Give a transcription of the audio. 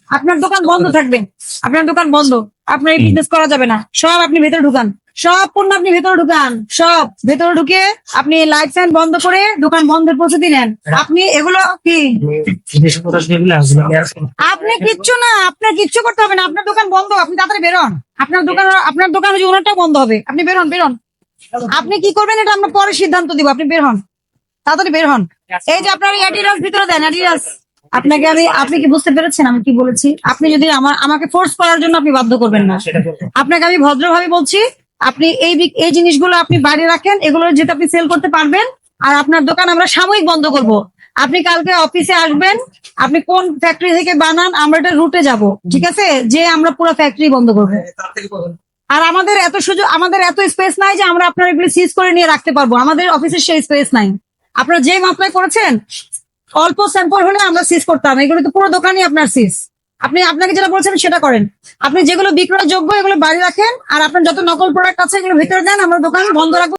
আপনার দোকান বন্ধ থাকবে, আপনার দোকান বন্ধ, আপনার এই বিজনেস করা যাবে না। সব আপনি ভেতরে ঢুকান, সব পণ্য আপনি ভেতরে ঢুকান, সব ভেতরে ঢুকে আপনি লাইট ফ্যান বন্ধ করে দোকান বন্ধের প্রস্তুতি নেন। আপনি এগুলো কি আপনি কিচ্ছু না, আপনার কিচ্ছু করতে হবে না, আপনার দোকান বন্ধ, আপনি তাড়াতাড়ি বেরোন। আপনার দোকান হচ্ছে ওনারটাও বন্ধ হবে, আপনি বেরোন বেরোন। আপনি কি করবেন এটা আমরা পরে সিদ্ধান্ত দিব, আপনি বের হন, তাড়াতাড়ি বের হন। এই যে আপনার অ্যাডিডাস ভিতরে দেন, অ্যাডিডাস। আপনি কি বুঝতে পেরেছেন আমি কি বলেছি? আপনি যদি আমাকে ফোর্স করার জন্য আপনি বাধ্য করবেন না। আপনাকে আমি ভদ্রভাবে বলছি, আপনি এই জিনিসগুলো আপনি বাইরে রাখেন, এগুলো যেটা আপনি সেল করতে পারবেন। আর আপনার দোকান আমরা সাময়িক বন্ধ করব। আপনি কালকে অফিসে আসবেন, আপনি কোন ফ্যাক্টরি থেকে বানান, আমরা এটা রুটে যাব, ঠিক আছে? যে আমরা পুরো ফ্যাক্টরি বন্ধ করবো। আর আমাদের এত সুযোগ, আমাদের এত স্পেস নাই যে আমরা আপনার এগুলো সিজ করে নিয়ে রাখতে পারবো, আমাদের অফিসের সেই স্পেস নাই। আপনারা যে মাত্রায় করেছেন, অল্প স্যাম্পল হলে আমরা সিজ করতাম, এগুলো তো পুরো দোকানই আপনার সিজ। আপনাকে যেটা বলছেন সেটা করেন। আপনি যেগুলো বিক্রয়যোগ্য এগুলো বাড়ি রাখেন, আর আপনার যত নকল প্রোডাক্ট আছে এগুলো ভিতরে দেন, আমরা দোকান বন্ধ রাখবো।